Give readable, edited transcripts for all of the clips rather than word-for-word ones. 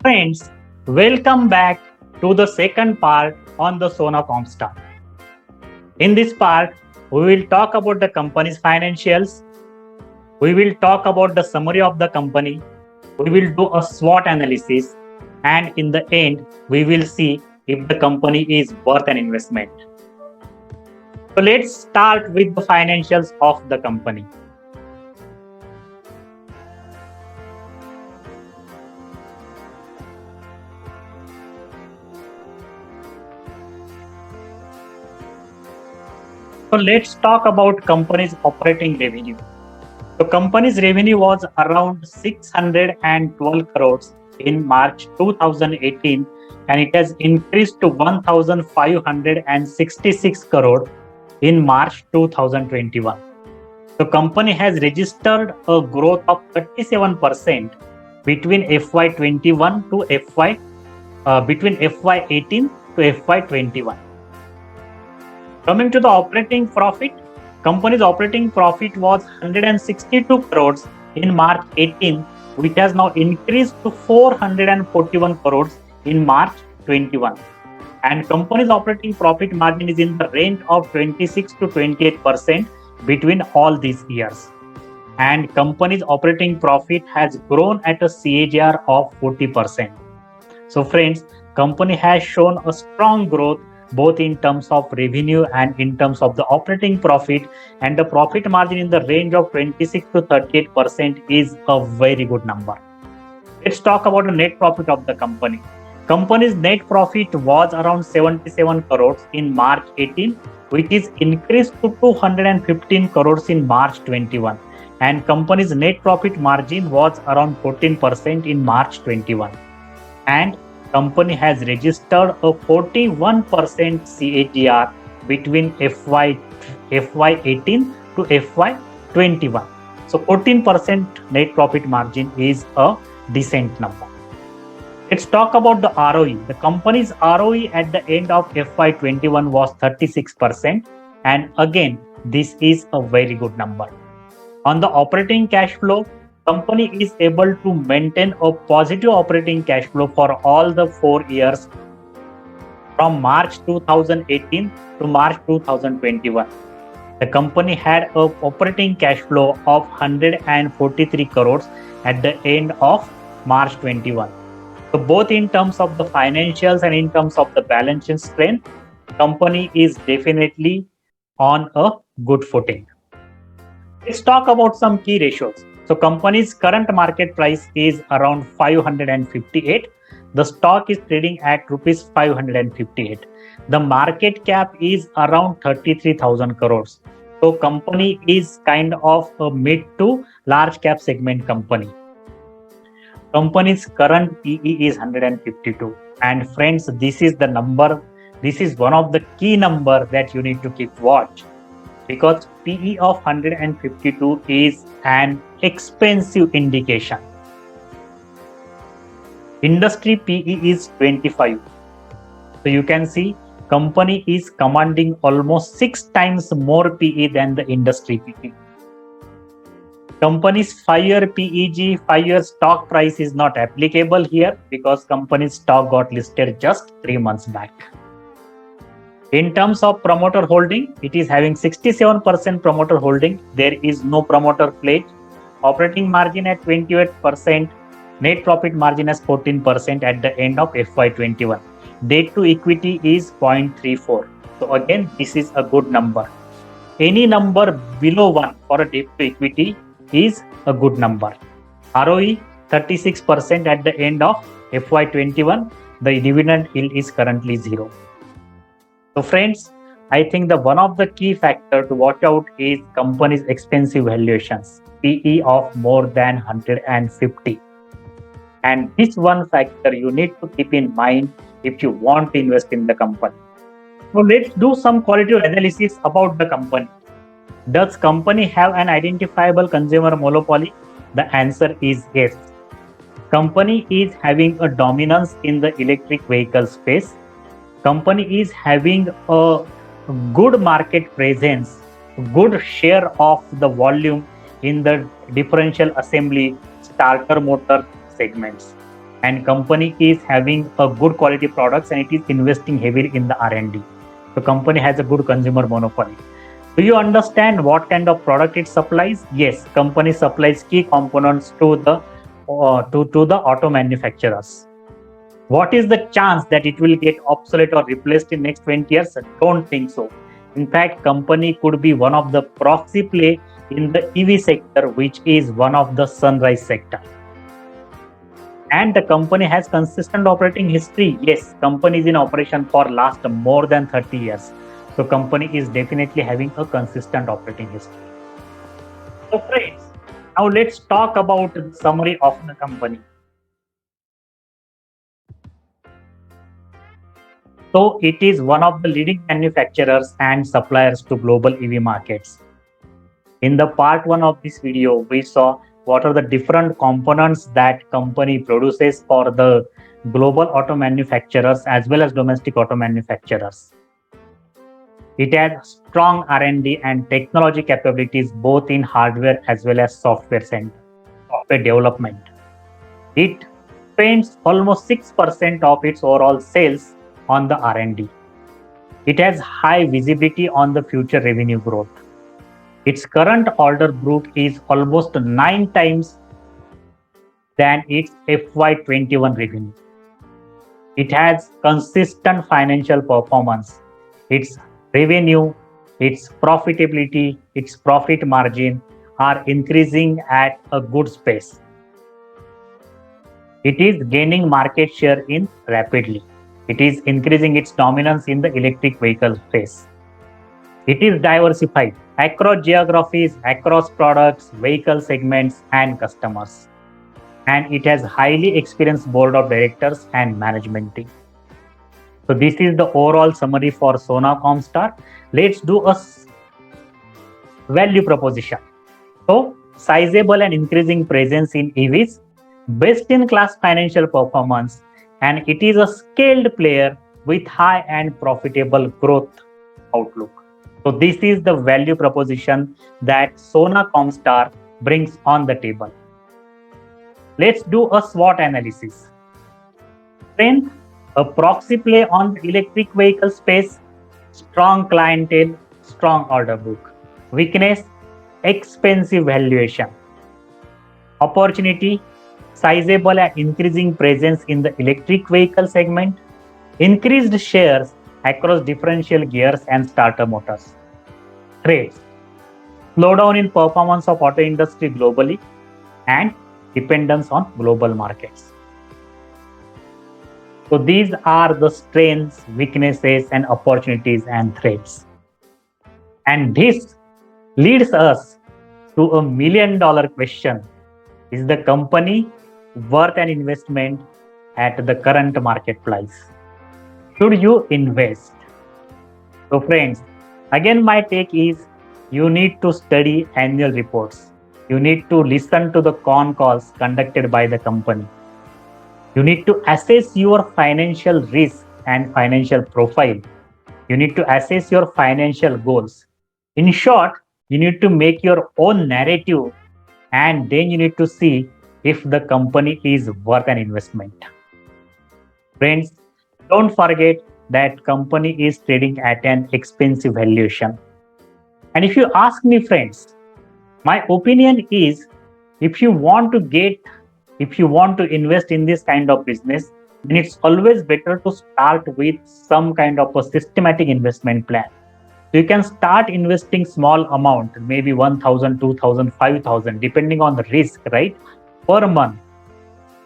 Friends, welcome back to the second part on the Sona Comstar. In this part, we will talk about the company's financials, we will talk about the summary of the company, we will do a SWOT analysis, and in the end, we will see if the company is worth an investment. So let's start with the financials of the company. So let's talk about company's operating revenue. The company's revenue was around 612 crores in March 2018 and it has increased to 1566 crore in March 2021. The company has registered a growth of 37% between FY21 to between FY18 to FY21. Coming to the operating profit, company's operating profit was 162 crores in March 18, which has now increased to 441 crores in March 21. And company's operating profit margin is in the range of 26 to 28% between all these years. And company's operating profit has grown at a CAGR of 40%. So friends, company has shown a strong growth both in terms of revenue and in terms of the operating profit, and the profit margin in the range of 26 to 38% is a very good number. Let's talk about the net profit of the company. Company's net profit was around 77 crores in March 18, which is increased to 215 crores in March 21. And company's net profit margin was around 14% in March 21. And company has registered a 41% CAGR between FY18 to FY21. So 14% net profit margin is a decent number. Let's talk about the ROE. The company's ROE at the end of FY21 was 36%. And again, this is a very good number. On the operating cash flow, company is able to maintain a positive operating cash flow for all the 4 years from March 2018 to March 2021. The company had an operating cash flow of 143 crores at the end of March 21. So both in terms of the financials and in terms of the balance sheet strength, company is definitely on a good footing. Let's talk about some key ratios. So company's current market price is around 558. The stock is trading at rupees 558. The market cap is around 33,000 crores. So company is kind of a mid to large cap segment company. Company's current PE is 152. And friends, this is the number. This is one of the key number that you need to keep watch, because PE of 152 is an expensive indication. Industry PE is 25. So you can see company is commanding almost 6 times more PE than the industry PE. Company's 5-year PEG, 5-year stock price is not applicable here because company's stock got listed just 3 months back. In terms of promoter holding, it is having 67% promoter holding. There is no promoter pledge. Operating margin at 28%. Net profit margin as 14% at the end of FY21. Debt to equity is 0.34. So again, this is a good number. Any number below 1 for a debt to equity is a good number. ROE 36% at the end of FY21. The dividend yield is currently 0. So friends, I think the one of the key factor to watch out is company's expensive valuations, PE of more than 150. And this one factor you need to keep in mind if you want to invest in the company. So let's do some qualitative analysis about the company. Does company have an identifiable consumer monopoly? The answer is yes. Company is having a dominance in the electric vehicle space. Company is having a good market presence, good share of the volume in the differential assembly starter motor segments. and company is having a good quality products and it is investing heavily in the R&D. So company has a good consumer monopoly. Do you understand what kind of product it supplies? Yes, company supplies key components to the auto manufacturers. What is the chance that it will get obsolete or replaced in next 20 years? Don't think so. In fact, company could be one of the proxy play in the EV sector, which is one of the sunrise sector. And the company has consistent operating history. Yes, company is in operation for last more than 30 years. So company is definitely having a consistent operating history. So friends, now let's talk about the summary of the company. So it is one of the leading manufacturers and suppliers to global EV markets. In the part 1 of this video, we saw what are the different components that company produces for the global auto manufacturers as well as domestic auto manufacturers. It has strong R&D and technology capabilities both in hardware as well as software development. It spends almost 6% of its overall sales on the R&D. It has high visibility on the future revenue growth. Its current order book is almost 9 times than its FY21 revenue. It has consistent financial performance. Its revenue, its profitability, its profit margin are increasing at a good pace. It is gaining market share in rapidly. It is increasing its dominance in the electric vehicle space. It is diversified across geographies, across products, vehicle segments, and customers. And it has highly experienced board of directors and management team. So this is the overall summary for Sona Comstar. Let's do a value proposition. So sizable and increasing presence in EVs, best-in-class financial performance, and it is a scaled player with high and profitable growth outlook. So this is the value proposition that Sona Comstar brings on the table. Let's do a SWOT analysis. Strength, a proxy play on the electric vehicle space, strong clientele, strong order book. Weakness, expensive valuation. Opportunity, sizable and increasing presence in the electric vehicle segment, increased shares across differential gears and starter motors. Threats, slowdown in performance of auto industry globally and dependence on global markets. So these are the strengths, weaknesses, and opportunities and threats. And this leads us to $1 million question. Is the company worth an investment at the current market price? Should you invest? So friends, again my take is you need to study annual reports. You need to listen to the con calls conducted by the company. You need to assess your financial risk and financial profile. You need to assess your financial goals. In short, you need to make your own narrative and then you need to see if the company is worth an investment. Friends, don't forget that company is trading at an expensive valuation. And if you ask me, friends, my opinion is if you want to invest in this kind of business, then it's always better to start with some kind of a systematic investment plan. So you can start investing small amount, maybe 1,000, 2,000, 5,000, depending on the risk, right, per month,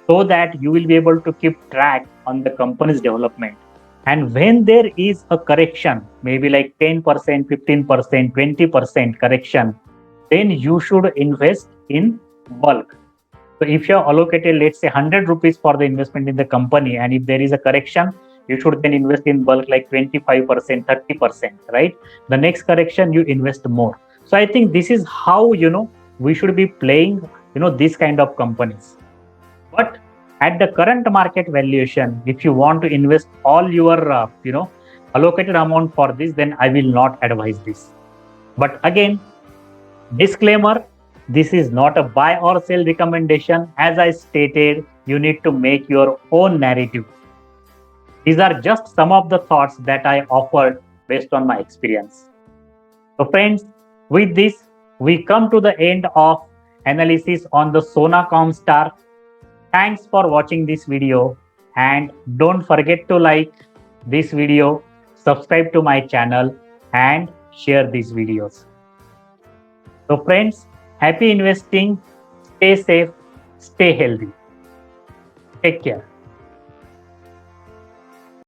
so that you will be able to keep track on the company's development. And when there is a correction, maybe like 10%, 15%, 20% correction, then you should invest in bulk. So if you have allocated, let's say 100 rupees for the investment in the company, and if there is a correction, you should then invest in bulk like 25%, 30%, right? The next correction, you invest more. So I think this is how, we should be playing, this kind of companies. But at the current market valuation, if you want to invest all your, allocated amount for this, then I will not advise this. But again, disclaimer, This is not a buy or sell recommendation. As I stated, you need to make your own narrative. These are just some of the thoughts that I offered based on my experience. So, friends, with this, we come to the end of analysis on the Sona Comstar. Thanks for watching this video, and don't forget to like this video, subscribe to my channel, and share these videos. So, friends, happy investing, stay safe, stay healthy. Take care.